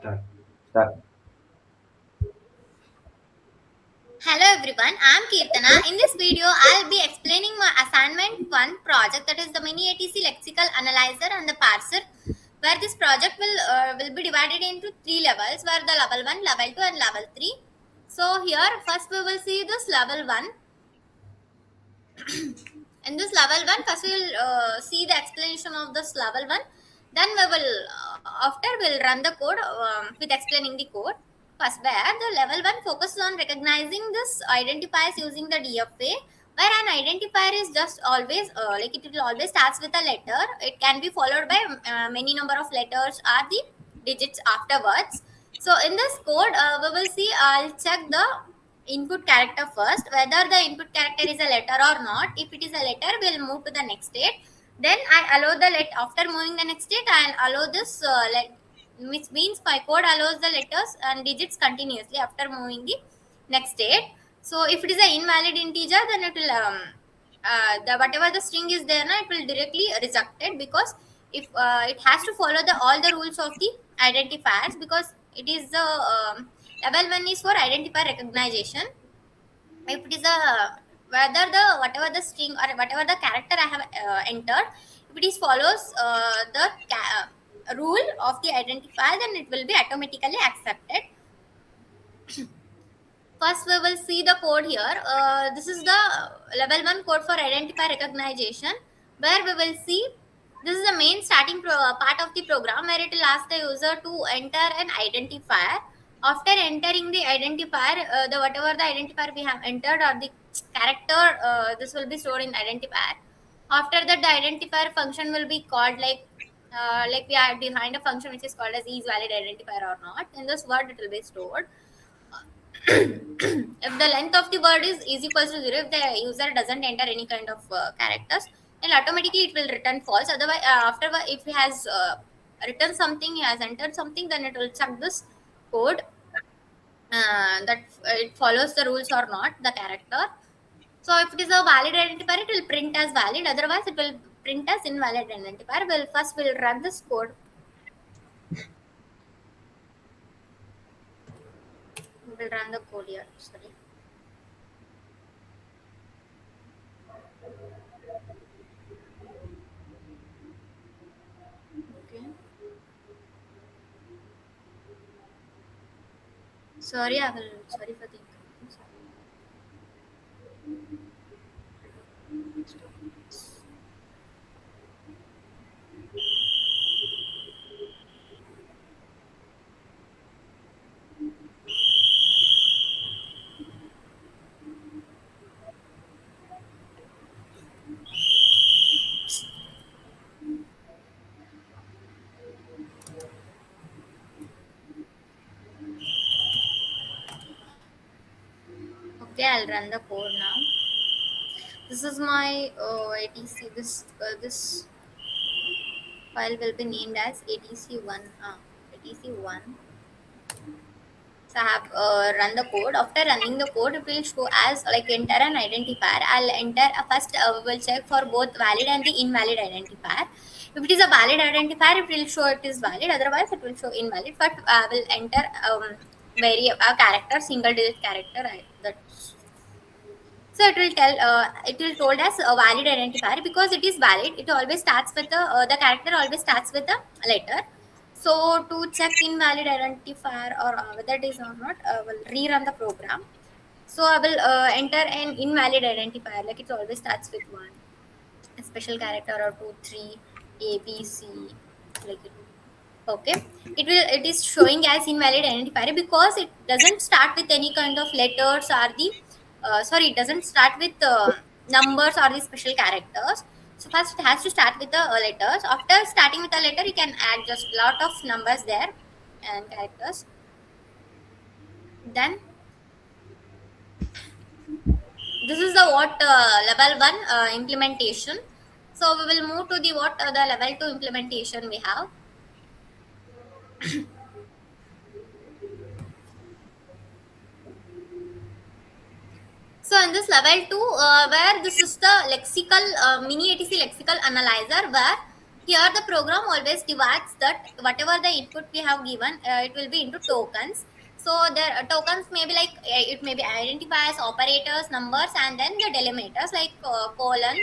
Start. Hello everyone, I am Kirtana. In this video, I'll be explaining my assignment 1 project, that is the mini ATC lexical analyzer and the parser, where this project will be divided into 3 levels, where the level 1, level 2 and level 3. So here first we will see this level 1. In this level 1, first we will see the explanation of this level 1. Then we will after we'll run the code with explaining the code. First, where the level 1 focuses on recognizing this identifiers using the DFA, where an identifier is just always like it will always starts with a letter. It can be followed by many number of letters or the digits afterwards. So in this code, we will see. I'll check the input character first, whether the input character is a letter or not. If it is a letter, we'll move to the next state. Then I allow the let after moving the next state, I'll allow this which means my code allows the letters and digits continuously after moving the next state. So if it is an invalid integer, then it will the whatever the string is there now, it will directly reject it, because if it has to follow the all the rules of the identifiers, because it is the level 1 is for identifier recognition. If it is a whether the whatever the string or whatever the character I have entered, if it is follows rule of the identifier, then it will be automatically accepted. First we will see the code here. This is the level 1 code for identifier recognition, where we will see this is the main starting part of the program, where it will ask the user to enter an identifier. After entering the identifier, the whatever the identifier we have entered or the character, this will be stored in identifier. After that, the identifier function will be called like we are behind a function which is called as is valid identifier or not. In this word, it will be stored. If the length of the word is equals to 0, if the user doesn't enter any kind of characters, then automatically it will return false. Otherwise, if he has written something, he has entered something, then it will check this code that it follows the rules or not, the character. So if it is a valid identifier, it will print as valid. Otherwise, it will print as invalid identifier. We'll run this code. We will run the code here. Sorry. Okay. Sorry, I will. Sorry for the inconvenience. Okay, I'll run the code now. This is my ATC. This file will be named as ATC1. ATC1. So I have run the code. After running the code, it will show as like enter an identifier. I'll enter first. We will check for both valid and the invalid identifier. If it is a valid identifier, it will show it is valid. Otherwise, it will show invalid. But I will enter a character, single digit character. That's so it will tell it will told as a valid identifier, because it is valid. It always starts with the character always starts with a letter. So to check invalid identifier or whether it is or not, will rerun the program. So I will enter an invalid identifier, like it always starts with one, a special character or two, three, A, B, C, like it. Okay, it is showing as invalid identifier because it doesn't start with any kind of letters or the sorry, it doesn't start with numbers or the special characters. So first it has to start with the letters. After starting with a letter, you can add just lot of numbers there and characters. Then this is the what level 1 implementation. So we will move to the what the level 2 implementation we have. So in this level 2, where this is the lexical mini ATC lexical analyzer, where Here the program always divides that whatever the input we have given, it will be into tokens. So the tokens may be like it may be identifiers, operators, numbers, and then the delimiters like um, colon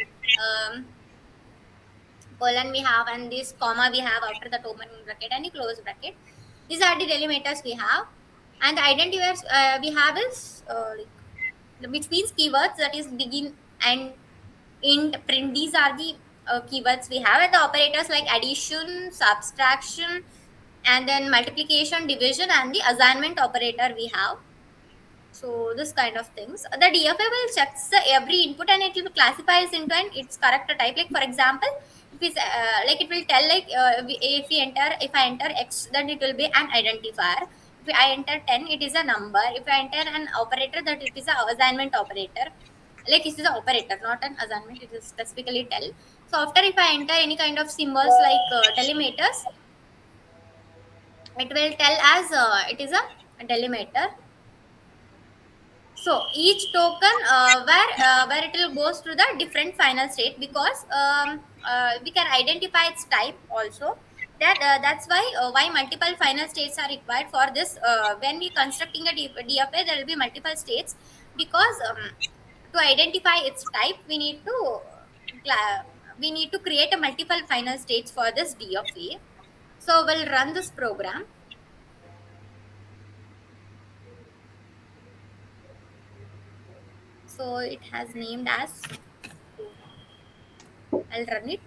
we have, and this comma we have after the open bracket and the close bracket. These are the delimiters we have, and the identifiers we have is which means keywords, that is begin and int, print. These are the keywords we have, and the operators like addition, subtraction, and then multiplication, division, and the assignment operator we have. So this kind of things. The DFA will check the every input and it will classify it into an its correct type. Like for example, if it's, like it will tell like if I enter X, then it will be an identifier. If I enter 10, it is a number. If I enter an operator, that it is a assignment operator. Like it is an operator, not an assignment. It is specifically tell. So after if I enter any kind of symbols like delimiters, it will tell as it is a delimiter. So each token where it will goes to the different final state, because we can identify its type also. That's why multiple final states are required for this. When we constructing a DFA, there will be multiple states, because to identify its type, cla- we need to create a multiple final states for this DFA. So we'll run this program. So it has named as. I'll run it.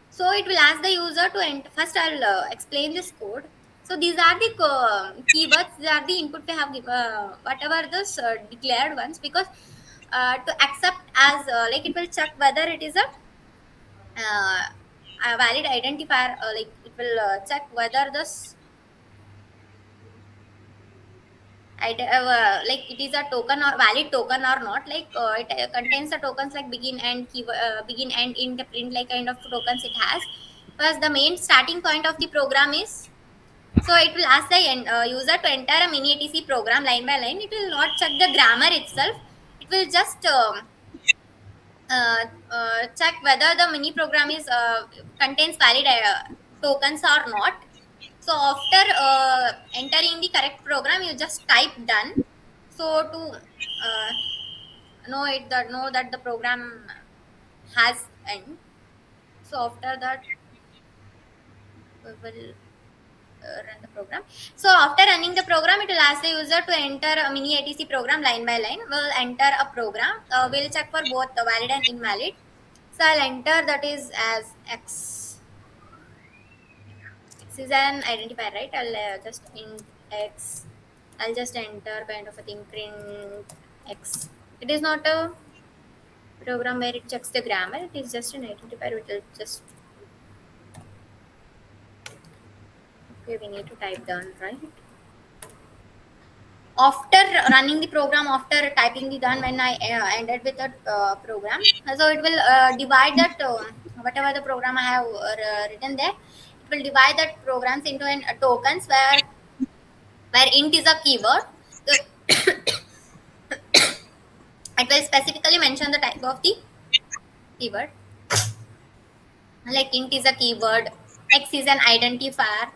So it will ask the user to enter. First, I'll explain this code. So these are the keywords. These are the input we have given, whatever this declared ones. Because to accept as like it will check whether it is a valid identifier. Like it will check whether this like it is a token or valid token or not. Like it contains the tokens like begin and begin and int, print, like kind of tokens it has. First, the main starting point of the program is, so it will ask the user to enter a mini ATC program line by line. It will not check the grammar itself. It will just check whether the mini program is contains valid tokens or not. So after entering the correct program, you just type done. So to know that the program has end. So after that, we will run the program. So after running the program, it will ask the user to enter a mini ATC program line by line. We'll enter a program. We'll check for both the valid and invalid. So I'll enter that is as X. X is an identifier, right? I'll just int X. I'll just enter kind of a thing, print X. It is not a program where it checks the grammar. It is just an identifier. It will just, okay, we need to type down, right? After running the program, after typing the done, when I ended with the program, so it will divide that whatever the program I have written there, it will divide that programs into an tokens where int is a keyword. So it will specifically mention the type of the keyword, like int is a keyword, X is an identifier,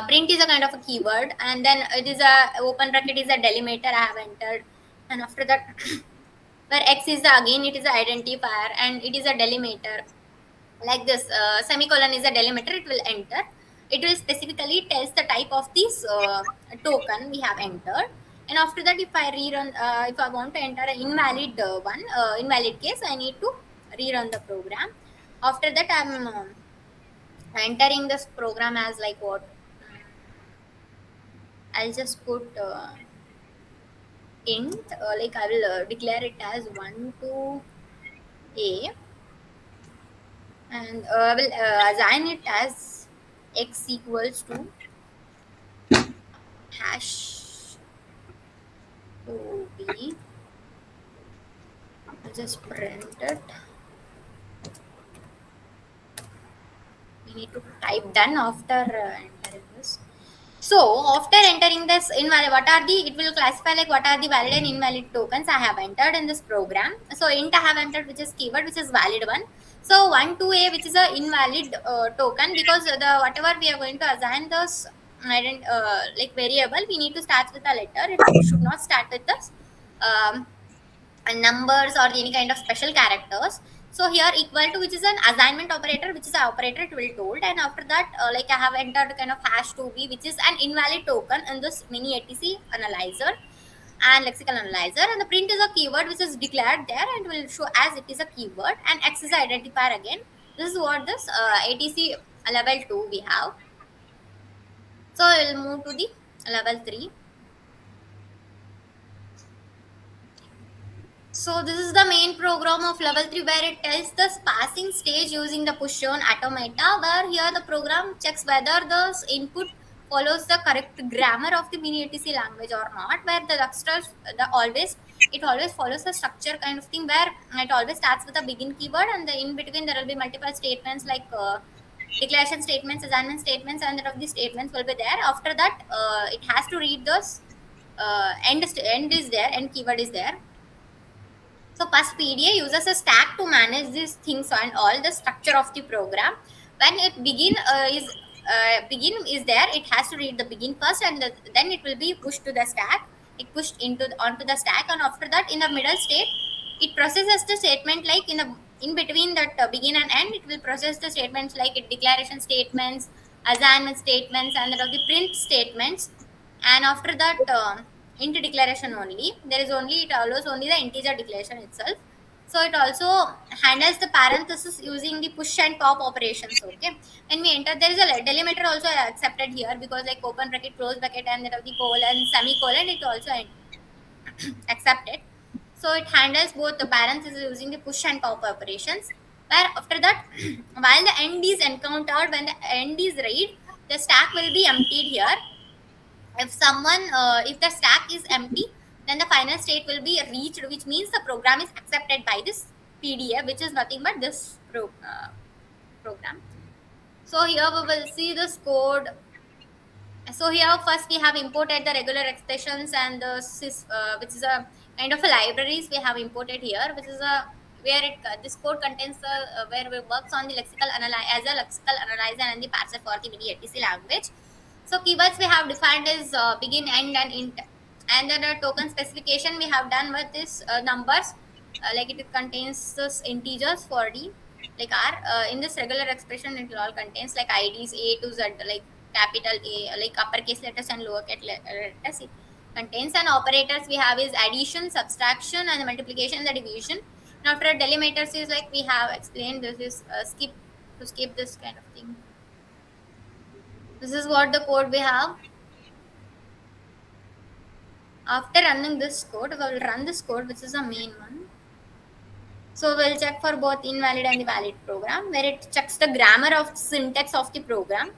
print is a kind of a keyword, and then it is a open bracket is a delimiter I have entered, and after that where X is the, again it is an identifier and it is a delimiter, like this semicolon is a delimiter, it will enter. It will specifically tells the type of this token we have entered. And after that, if I rerun, if I want to enter an invalid invalid case, I need to rerun the program. After that, I'm entering this program as like what, I'll just put int, like I will declare it as 1 to a, and I will assign it as x equals to hash to b. I'll just print it. We need to type done after entering this. So after entering this invalid, what are the, it will classify like what are the valid and invalid tokens I have entered in this program. So int I have entered, which is keyword, which is valid one. So 1 2a, which is a invalid token, because the whatever we are going to assign this like variable, we need to start with a letter. It should not start with the um, numbers or any kind of special characters. So here equal to, which is an assignment operator, which is an operator it will told, and after that like I have entered kind of hash 2b, which is an invalid token in this mini ATC analyzer and lexical analyzer, and the print is a keyword which is declared there and will show as it is a keyword, and x is identifier again. This is what this ATC level 2 we have. So I will move to the level 3. So this is the main program of level 3, where it tells the passing stage using the push on automata, where here the program checks whether the input follows the correct grammar of the mini ATC language or not, where the structure, the always it always follows the structure kind of thing, where it always starts with a begin keyword, and the in between there will be multiple statements like declaration statements, assignment statements, and that of the statements will be there. After that it has to read those end is there, end keyword is there. So Past PDA uses a stack to manage these things and all the structure of the program. When it begin is there, it has to read the begin first, and then it will be pushed to the stack. It pushed into onto the stack, and after that, in the middle state, it processes the statement like in between that begin and end. It will process the statements like declaration statements, assignment statements, and that of the print statements. And after that int declaration only, there is only, it allows only the integer declaration itself. So it also handles the parenthesis using the push and pop operations. Okay, when we enter, there is a delimiter also accepted here, because like open bracket, close bracket, and that of the colon, semicolon, it also accepted. So it handles both the parenthesis using the push and pop operations, where after that while the end is encountered, when the end is read, the stack will be emptied here. If the stack is empty, then the final state will be reached, which means the program is accepted by this PDA, which is nothing but this program. So here we will see this code. So here first we have imported the regular expressions and the which is a kind of a libraries we have imported here, which is a where it this code contains the where we works on the lexical analyze as a lexical analyzer and the parser for the mini ATC language. So keywords we have defined is begin, end, and int, and then the token specification we have done with this numbers, like it contains this integers for the like r in this regular expression it all contains like IDs A to Z, like capital A, like uppercase letters and lowercase letters. It contains, and operators we have is addition, subtraction, and multiplication, the division. And after delimiters is like we have explained, this is skip, to skip this kind of thing. This is what the code we have. After running this code, we will run this code, which is the main one. So we'll check for both invalid and the valid program, where it checks the grammar of syntax of the program.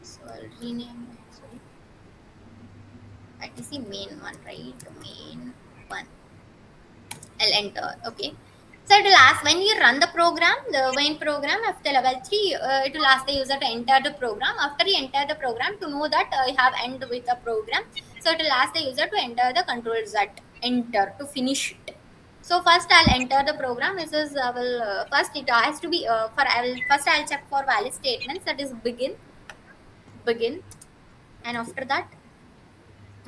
So I'll rename it. Sorry. ITC main one, right? Main one. I'll enter. Okay. So it will ask when you run the program, the main program after level 3, it will ask the user to enter the program. After you enter the program, to know that you have end with the program, so it will ask the user to enter the control Z, enter to finish it. So first I'll enter the program. This is I will first it has to be for I will first I'll check for valid statements, that is begin, and after that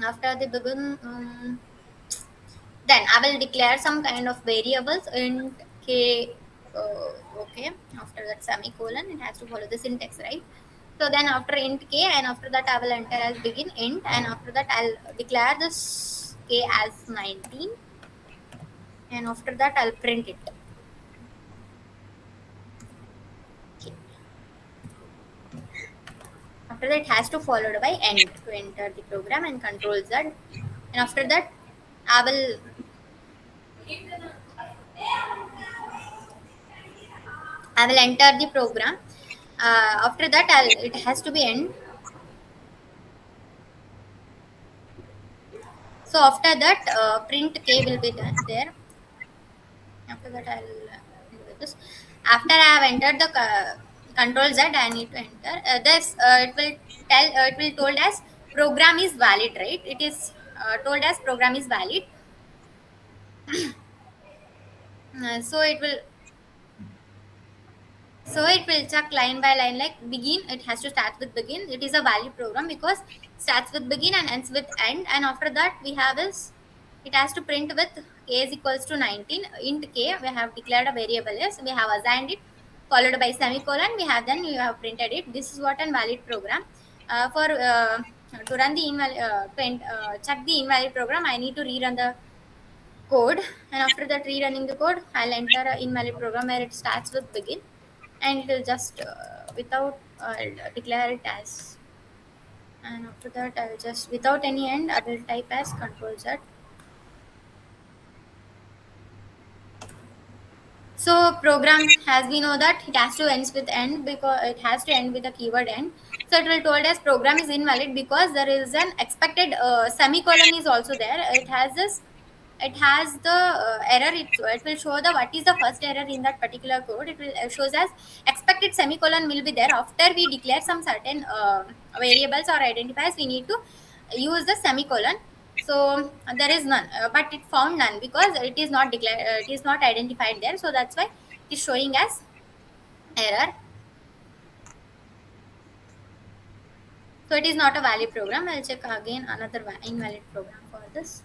after the begin. Then I will declare some kind of variables int k. Okay, after that semicolon, it has to follow the syntax, right? So then after int k, and after that I will enter as begin int, and after that I'll declare this k as 19, and after that I'll print it. Okay. After that it has to followed by end to enter the program, and control Z, and after that I will enter the program. After that it has to be end. So after that print k will be done there. After that I'll do this. After I have entered the control Z, I need to enter this. It will told as program is valid, right? It is told as program is valid. So it will check line by line, like begin. It has to start with begin. It is a valid program because starts with begin and ends with end. And after that, we have is it has to print with k is equals to 19. Int k, we have declared a variable is. We have assigned it, followed by semicolon. We have printed it. This is what an valid program. For to run the invalid, check the invalid program, I need to rerun the code, and after that rerunning the code, I'll enter a invalid program where it starts with begin, and it will just without I'll declare it as, and after that I'll just without any end I will type as control Z. So program, as we know that it has to ends with end because it has to end with a keyword end. So it will told as program is invalid because there is an expected semicolon is also there. It has the error. It will show the what is the first error in that particular code. It will shows as expected semicolon will be there after we declare some certain variables or identifiers. We need to use the semicolon. So there is none, but it found none because it is not declared, it is not identified there, so that's why it is showing as error. So it is not a valid program. I'll check again another invalid program for this.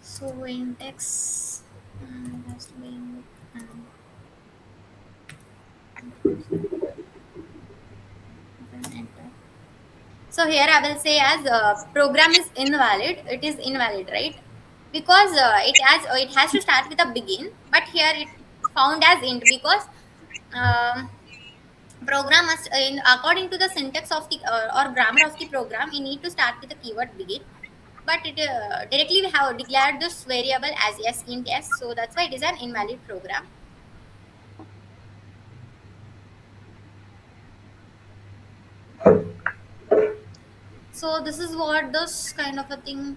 So index has to be um, enter. So here I will say as program is invalid. It is invalid, right? Because it has to start with a begin, but here it found as int because um, program must in according to the syntax of the or grammar of the program, we need to start with the keyword begin. But it directly we have declared this variable as yes int s, so that's why it is an invalid program. So this is what this kind of a thing.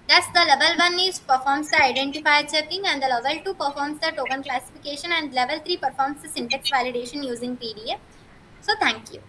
That's the level 1 is performs the identifier checking, and the level 2 performs the token classification, and level 3 performs the syntax validation using PDA. So thank you.